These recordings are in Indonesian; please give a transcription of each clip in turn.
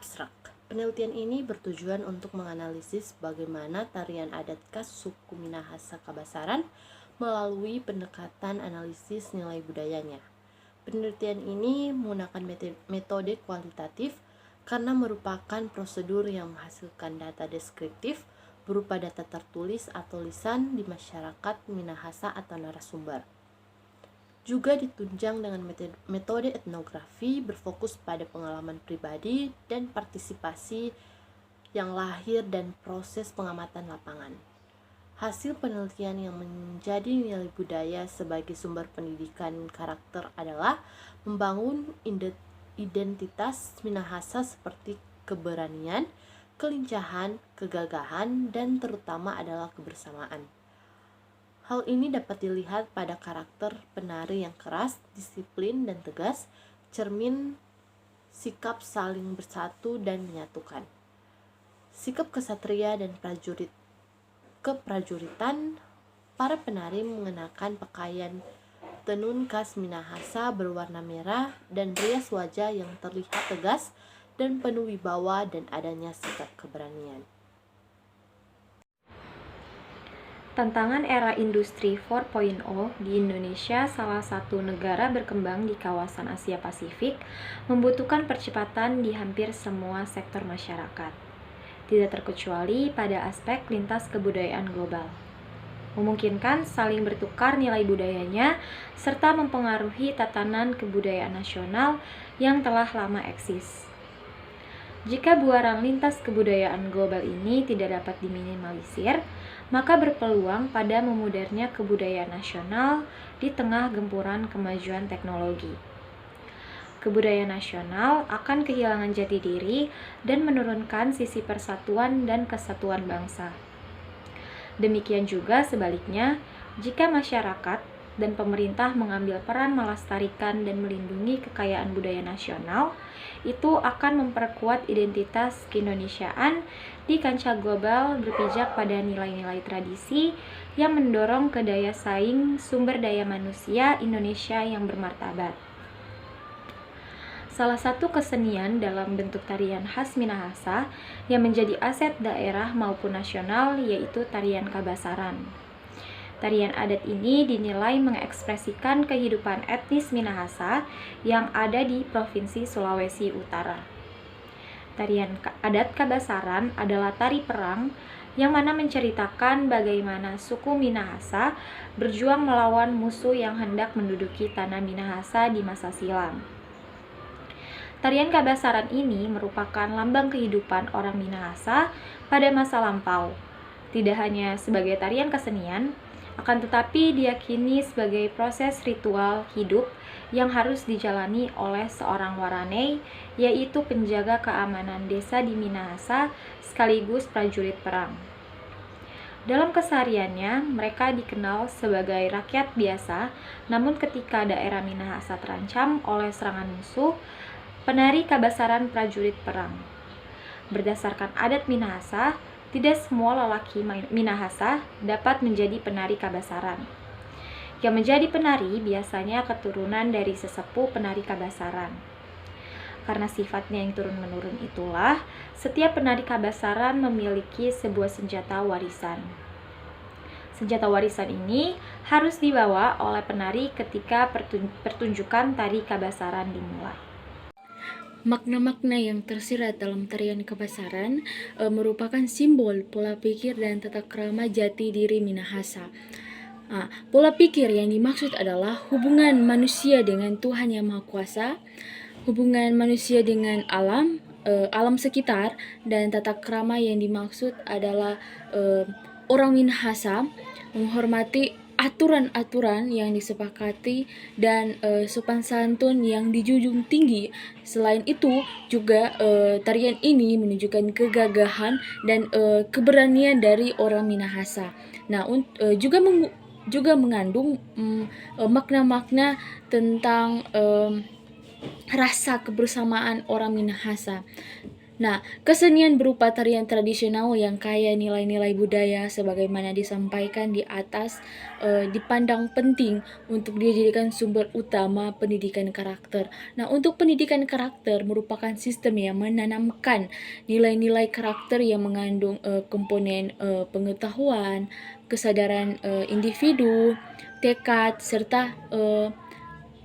abstrak. Penelitian ini bertujuan untuk menganalisis bagaimana tarian adat khas suku Minahasa Kabasaran melalui pendekatan analisis nilai budayanya. Penelitian ini menggunakan metode kualitatif karena merupakan prosedur yang menghasilkan data deskriptif berupa data tertulis atau lisan di masyarakat Minahasa atau narasumber. Juga ditunjang dengan metode etnografi berfokus pada pengalaman pribadi dan partisipasi yang lahir dan proses pengamatan lapangan. Hasil penelitian yang menjadi nilai budaya sebagai sumber pendidikan karakter adalah membangun identitas Minahasa seperti keberanian, kelincahan, kegagahan, dan terutama adalah kebersamaan. Hal ini dapat dilihat pada karakter penari yang keras, disiplin, dan tegas, cermin sikap saling bersatu dan menyatukan. Sikap kesatria dan keprajuritan, para penari mengenakan pakaian tenun khas Minahasa berwarna merah dan rias wajah yang terlihat tegas dan penuh wibawa dan adanya sikap keberanian. Tantangan era industri 4.0 di Indonesia, salah satu negara berkembang di kawasan Asia Pasifik, membutuhkan percepatan di hampir semua sektor masyarakat, tidak terkecuali pada aspek lintas kebudayaan global. Memungkinkan saling bertukar nilai budayanya, serta mempengaruhi tatanan kebudayaan nasional yang telah lama eksis. Jika buaran lintas kebudayaan global ini tidak dapat diminimalisir, maka berpeluang pada memudarnya kebudayaan nasional di tengah gempuran kemajuan teknologi. Kebudayaan nasional akan kehilangan jati diri dan menurunkan sisi persatuan dan kesatuan bangsa. Demikian juga sebaliknya, jika masyarakat dan pemerintah mengambil peran melestarikan dan melindungi kekayaan budaya nasional, itu akan memperkuat identitas keindonesiaan di kancah global berpijak pada nilai-nilai tradisi yang mendorong ke daya saing sumber daya manusia Indonesia yang bermartabat. Salah satu kesenian dalam bentuk tarian khas Minahasa yang menjadi aset daerah maupun nasional yaitu tarian Kabasaran. Tarian adat ini dinilai mengekspresikan kehidupan etnis Minahasa yang ada di Provinsi Sulawesi Utara. Tarian adat Kabasaran adalah tari perang yang mana menceritakan bagaimana suku Minahasa berjuang melawan musuh yang hendak menduduki tanah Minahasa di masa silam. Tarian Kabasaran ini merupakan lambang kehidupan orang Minahasa pada masa lampau, tidak hanya sebagai tarian kesenian, akan tetapi diyakini sebagai proses ritual hidup yang harus dijalani oleh seorang waranei, yaitu penjaga keamanan desa di Minahasa sekaligus prajurit perang. Dalam kesehariannya, mereka dikenal sebagai rakyat biasa, namun ketika daerah Minahasa terancam oleh serangan musuh, penari Kabasaran prajurit perang. Berdasarkan adat Minahasa, tidak semua lelaki Minahasa dapat menjadi penari Kabasaran. Yang menjadi penari biasanya keturunan dari sesepuh penari Kabasaran. Karena sifatnya yang turun-menurun itulah, setiap penari Kabasaran memiliki sebuah senjata warisan. Senjata warisan ini harus dibawa oleh penari ketika pertunjukan tari Kabasaran dimulai. Makna-makna yang tersirat dalam tarian Kabasaran merupakan simbol pola pikir dan tata krama jati diri Minahasa. Pola pikir yang dimaksud adalah hubungan manusia dengan Tuhan Yang Maha Kuasa, hubungan manusia dengan alam sekitar, dan tata krama yang dimaksud adalah orang Minahasa menghormati aturan-aturan yang disepakati dan sopan santun yang dijunjung tinggi. Selain itu juga tarian ini menunjukkan kegagahan dan keberanian dari orang Minahasa. Nah, juga mengandung makna-makna tentang rasa kebersamaan orang Minahasa. Nah, kesenian berupa tarian tradisional yang kaya nilai-nilai budaya sebagaimana disampaikan di atas dipandang penting untuk dijadikan sumber utama pendidikan karakter. Nah, untuk pendidikan karakter merupakan sistem yang menanamkan nilai-nilai karakter yang mengandung komponen pengetahuan, kesadaran individu, tekad, serta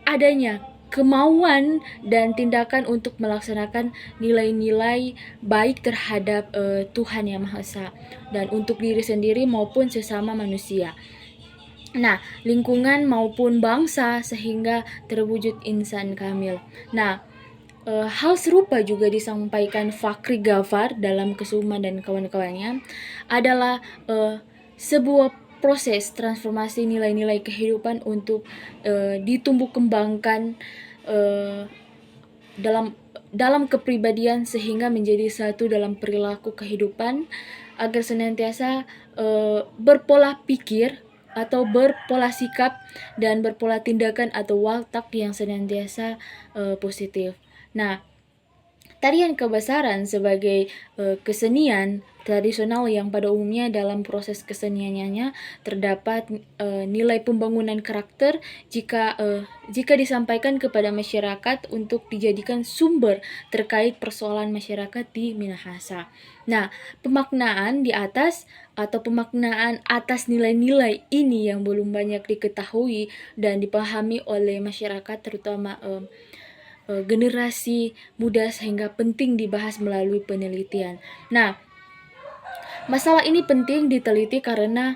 adanya kemauan dan tindakan untuk melaksanakan nilai-nilai baik terhadap Tuhan Yang Maha Esa dan untuk diri sendiri maupun sesama manusia. Nah, lingkungan maupun bangsa sehingga terwujud insan kamil. Nah, hal serupa juga disampaikan Fakhri Ghaffar dalam Kesuma dan kawan-kawannya adalah sebuah proses transformasi nilai-nilai kehidupan untuk ditumbuh kembangkan dalam kepribadian sehingga menjadi satu dalam perilaku kehidupan agar senantiasa berpola pikir atau berpola sikap dan berpola tindakan atau watak yang senantiasa positif. Nah, tarian kebesaran sebagai kesenian tradisional yang pada umumnya dalam proses keseniannya terdapat nilai pembangunan karakter jika disampaikan kepada masyarakat untuk dijadikan sumber terkait persoalan masyarakat di Minahasa. Nah, pemaknaan di atas atau pemaknaan atas nilai-nilai ini yang belum banyak diketahui dan dipahami oleh masyarakat terutama generasi muda sehingga penting dibahas melalui penelitian. Nah, masalah ini penting diteliti karena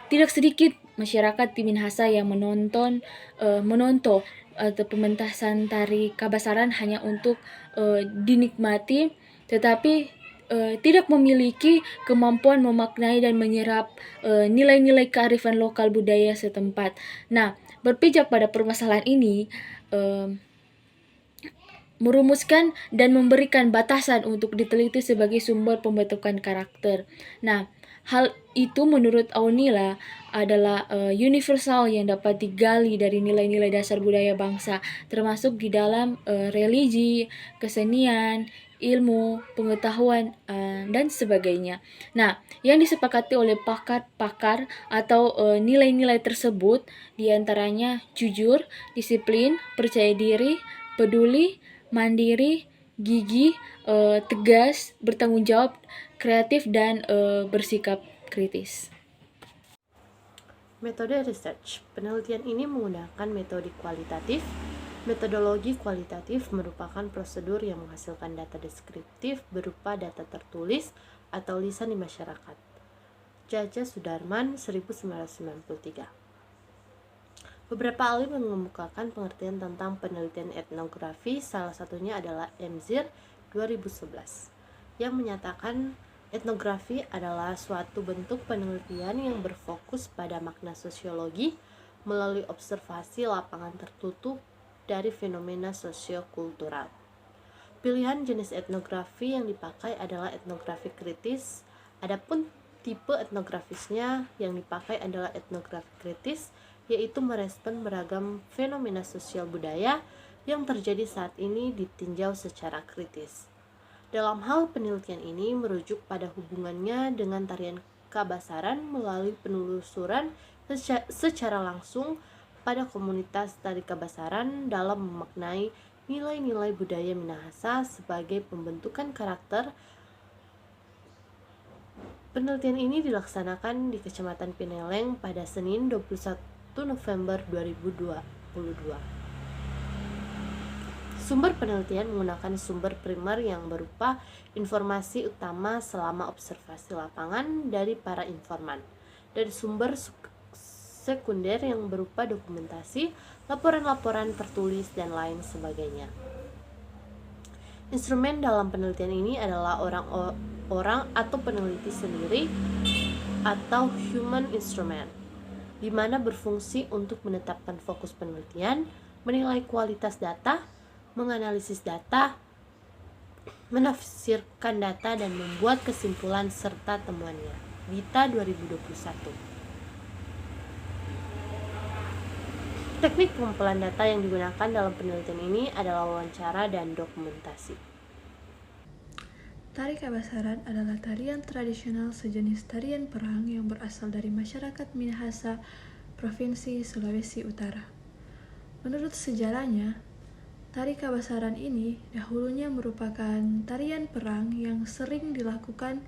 tidak sedikit masyarakat di Minahasa yang menonton atau pementasan tari Kabasaran hanya untuk dinikmati, tetapi tidak memiliki kemampuan memaknai dan menyerap nilai-nilai kearifan lokal budaya setempat. Nah, berpijak pada permasalahan ini, merumuskan dan memberikan batasan untuk diteliti sebagai sumber pembentukan karakter. Nah, hal itu menurut Aunila adalah universal yang dapat digali dari nilai-nilai dasar budaya bangsa, termasuk di dalam religi, kesenian, ilmu, pengetahuan, dan sebagainya. Nah, yang disepakati oleh pakar-pakar atau nilai-nilai tersebut diantaranya jujur, disiplin, percaya diri, peduli, mandiri, gigih, tegas, bertanggung jawab, kreatif, dan bersikap kritis. Metode research. Penelitian ini menggunakan metode kualitatif. Metodologi kualitatif merupakan prosedur yang menghasilkan data deskriptif berupa data tertulis atau lisan di masyarakat. Jaja Sudarman, 1993. Beberapa ahli mengemukakan pengertian tentang penelitian etnografi, salah satunya adalah Emzir 2011, yang menyatakan etnografi adalah suatu bentuk penelitian yang berfokus pada makna sosiologi melalui observasi lapangan tertutup dari fenomena sosiokultural. Pilihan jenis etnografi yang dipakai adalah etnografi kritis, adapun tipe etnografisnya yang dipakai adalah etnografi kritis, yaitu merespon beragam fenomena sosial budaya yang terjadi saat ini ditinjau secara kritis. Dalam hal penelitian ini merujuk pada hubungannya dengan tarian Kabasaran melalui penelusuran secara langsung pada komunitas tari Kabasaran dalam memaknai nilai-nilai budaya Minahasa sebagai pembentukan karakter. Penelitian ini dilaksanakan di Kecamatan Pineleng pada Senin 21 November 2022. Sumber penelitian menggunakan sumber primer yang berupa informasi utama selama observasi lapangan dari para informan, dan sumber sekunder yang berupa dokumentasi, laporan-laporan tertulis, dan lain sebagainya. Instrumen dalam penelitian ini adalah orang atau peneliti sendiri atau human instrument, di mana berfungsi untuk menetapkan fokus penelitian, menilai kualitas data, menganalisis data, menafsirkan data, dan membuat kesimpulan serta temuannya. Dita 2021. Teknik pengumpulan data yang digunakan dalam penelitian ini adalah wawancara dan dokumentasi. Tari Kabasaran adalah tarian tradisional sejenis tarian perang yang berasal dari masyarakat Minahasa, Provinsi Sulawesi Utara. Menurut sejarahnya, tari Kabasaran ini dahulunya merupakan tarian perang yang sering dilakukan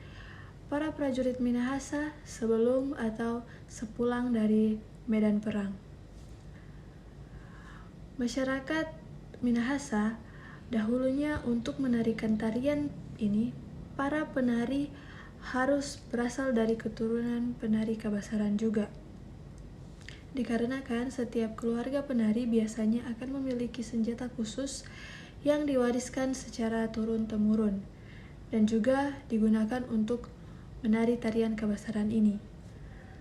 para prajurit Minahasa sebelum atau sepulang dari medan perang. Masyarakat Minahasa dahulunya untuk menarikan tarian ini, para penari harus berasal dari keturunan penari Kabasaran juga. Dikarenakan setiap keluarga penari biasanya akan memiliki senjata khusus yang diwariskan secara turun-temurun dan juga digunakan untuk menari tarian Kabasaran ini.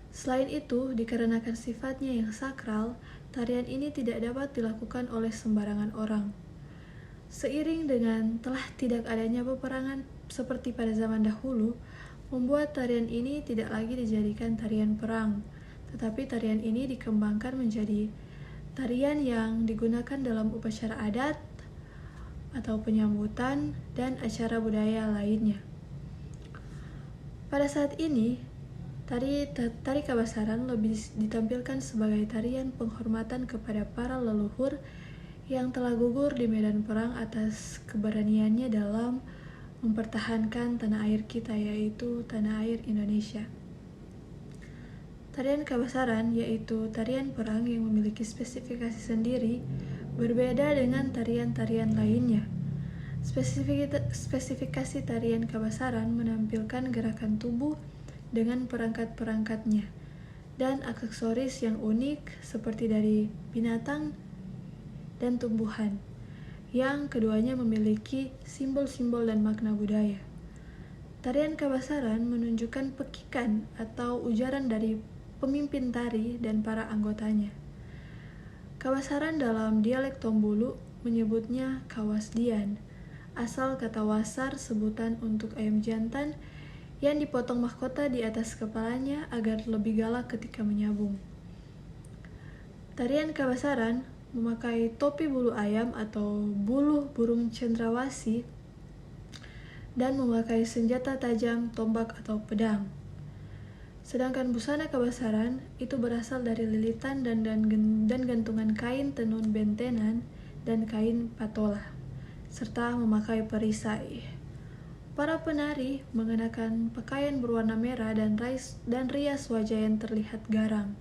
Selain itu, dikarenakan sifatnya yang sakral, tarian ini tidak dapat dilakukan oleh sembarangan orang. Seiring dengan telah tidak adanya peperangan seperti pada zaman dahulu, membuat tarian ini tidak lagi dijadikan tarian perang, tetapi tarian ini dikembangkan menjadi tarian yang digunakan dalam upacara adat atau penyambutan dan acara budaya lainnya. Pada saat ini, tari Kabasaran lebih ditampilkan sebagai tarian penghormatan kepada para leluhur yang telah gugur di medan perang atas keberaniannya dalam mempertahankan tanah air kita, yaitu tanah air Indonesia. Tarian Kabasaran yaitu tarian perang yang memiliki spesifikasi sendiri, berbeda dengan tarian-tarian lainnya. Spesifikasi tarian Kabasaran menampilkan gerakan tubuh dengan perangkat-perangkatnya dan aksesoris yang unik seperti dari binatang dan tumbuhan, yang keduanya memiliki simbol-simbol dan makna budaya. Tarian Kabasaran menunjukkan pekikan atau ujaran dari pemimpin tari dan para anggotanya. Kabasaran dalam dialek Tombulu menyebutnya kawasdian, asal kata wasar sebutan untuk ayam jantan yang dipotong mahkota di atas kepalanya agar lebih galak ketika menyabung. Tarian Kabasaran memakai topi bulu ayam atau bulu burung cendrawasih dan memakai senjata tajam, tombak atau pedang. Sedangkan busana Kabasaran itu berasal dari lilitan dan gantungan kain tenun bentenan dan kain patola, serta memakai perisai. Para penari mengenakan pakaian berwarna merah dan rias wajah yang terlihat garang,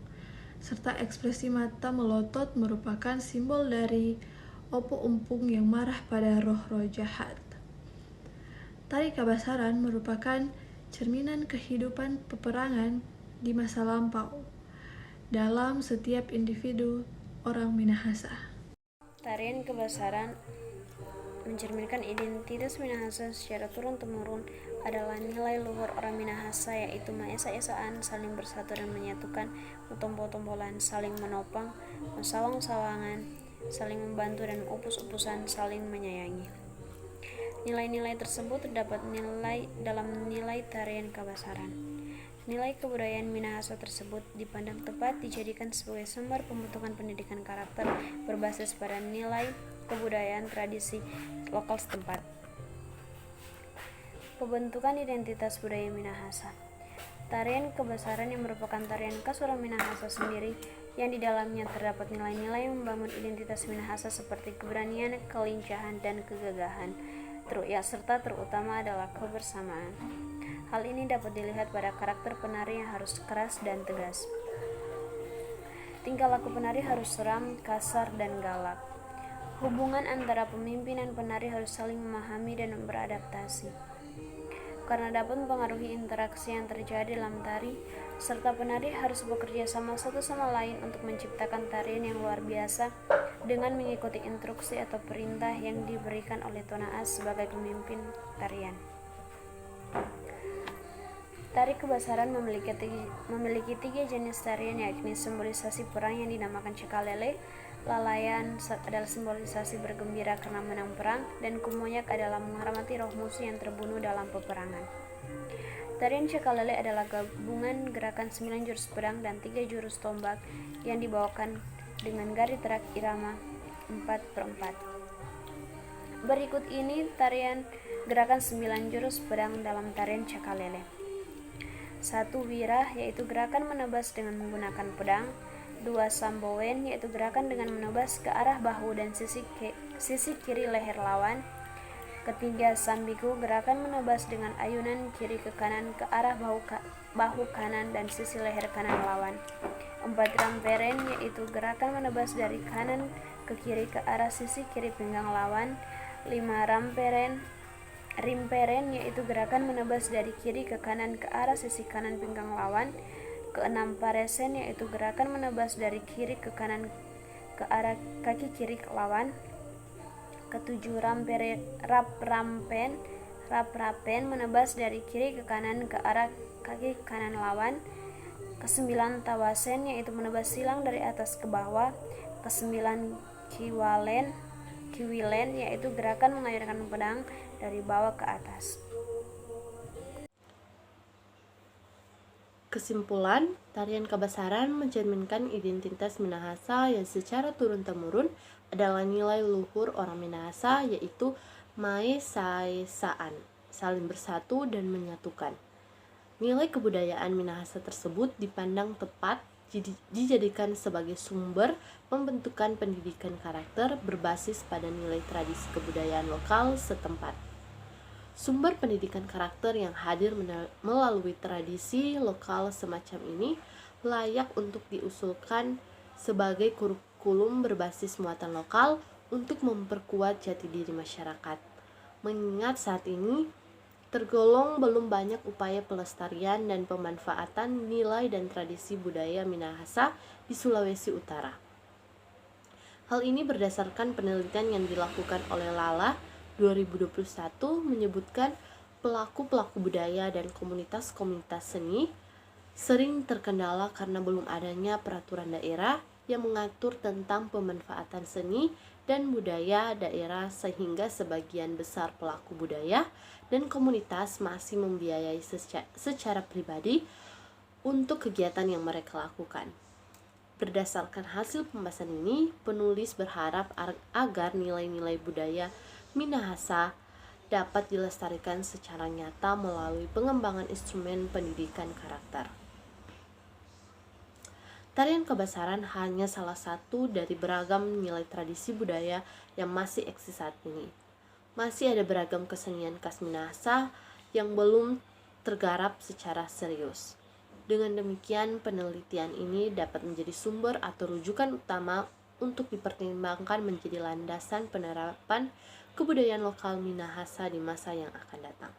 serta ekspresi mata melotot merupakan simbol dari opo umpung yang marah pada roh-roh jahat. Tari Kabasaran merupakan cerminan kehidupan peperangan di masa lampau dalam setiap individu orang Minahasa. Tarian Kabasaran mencerminkan identitas Minahasa secara turun-temurun adalah nilai luhur orang Minahasa, yaitu maesa-esaan, saling bersatu dan menyatukan, metompo-tompolan, saling menopang, mensawang-sawangan, saling membantu dan upus-upusan, saling menyayangi. Nilai-nilai tersebut terdapat dalam nilai tarian Kabasaran. Nilai kebudayaan Minahasa tersebut dipandang tepat dijadikan sebagai sumber pembentukan pendidikan karakter berbasis pada nilai kebudayaan tradisi lokal setempat. Pembentukan identitas budaya Minahasa. Tarian Kabasaran yang merupakan tarian khas orang Minahasa sendiri, yang di dalamnya terdapat nilai-nilai yang membangun identitas Minahasa seperti keberanian, kelincahan, dan kegagahan, serta terutama adalah kebersamaan. Hal ini dapat dilihat pada karakter penari yang harus keras dan tegas. Tingkah laku penari harus seram, kasar, dan galak. Hubungan antara pemimpin dan penari harus saling memahami dan beradaptasi, karena dapat mempengaruhi interaksi yang terjadi dalam tari, serta penari harus bekerja sama satu sama lain untuk menciptakan tarian yang luar biasa dengan mengikuti instruksi atau perintah yang diberikan oleh Tonaas sebagai pemimpin tarian. Tari Kabasaran memiliki tiga jenis tarian, yakni simbolisasi perang yang dinamakan Cekalele, Lalayan adalah simbolisasi bergembira karena menang perang, dan Kumoyak adalah menghormati roh musuh yang terbunuh dalam peperangan. Tarian Cekalele adalah gabungan gerakan 9 jurus pedang dan 3 jurus tombak yang dibawakan dengan gari terak irama 4/4. Berikut ini tarian gerakan 9 jurus pedang dalam tarian Cakalele. 1. Wirah, yaitu gerakan menebas dengan menggunakan pedang. 2. Sambowen, yaitu gerakan dengan menebas ke arah bahu dan sisi kiri leher lawan. 3. Sambiku, gerakan menebas dengan ayunan kiri ke kanan ke arah bahu kanan dan sisi leher kanan lawan. 4. Ramperen, yaitu gerakan menebas dari kanan ke kiri ke arah sisi kiri pinggang lawan. 5. Rimperen, yaitu gerakan menebas dari kiri ke kanan ke arah sisi kanan pinggang lawan. 6. Paresen, yaitu gerakan menebas dari kiri ke kanan ke arah kaki kiri lawan. 7. Raprapen, menebas dari kiri ke kanan ke arah kaki kanan lawan. 9. Tawasen, yaitu menebas silang dari atas ke bawah. 9. Kiwilen, yaitu gerakan mengayunkan pedang dari bawah ke atas. Kesimpulan, tarian Kabasaran mencerminkan identitas Minahasa yang secara turun-temurun adalah nilai luhur orang Minahasa, yaitu Maesaesaan, saling bersatu dan menyatukan. Nilai kebudayaan Minahasa tersebut dipandang tepat dijadikan sebagai sumber pembentukan pendidikan karakter berbasis pada nilai tradisi kebudayaan lokal setempat. Sumber pendidikan karakter yang hadir melalui tradisi lokal semacam ini layak untuk diusulkan sebagai kurikulum berbasis muatan lokal untuk memperkuat jati diri masyarakat. Mengingat saat ini tergolong belum banyak upaya pelestarian dan pemanfaatan nilai dan tradisi budaya Minahasa di Sulawesi Utara. Hal ini berdasarkan penelitian yang dilakukan oleh Lala 2021 menyebutkan pelaku-pelaku budaya dan komunitas-komunitas seni sering terkendala karena belum adanya peraturan daerah yang mengatur tentang pemanfaatan seni dan budaya daerah, sehingga sebagian besar pelaku budaya dan komunitas masih membiayai secara pribadi untuk kegiatan yang mereka lakukan. Berdasarkan hasil pembahasan ini, penulis berharap agar nilai-nilai budaya Minahasa dapat dilestarikan secara nyata melalui pengembangan instrumen pendidikan karakter. Tarian Kabasaran hanya salah satu dari beragam nilai tradisi budaya yang masih eksis saat ini. Masih ada beragam kesenian khas Minahasa yang belum tergarap secara serius. Dengan demikian, penelitian ini dapat menjadi sumber atau rujukan utama untuk dipertimbangkan menjadi landasan penerapan kebudayaan lokal Minahasa di masa yang akan datang.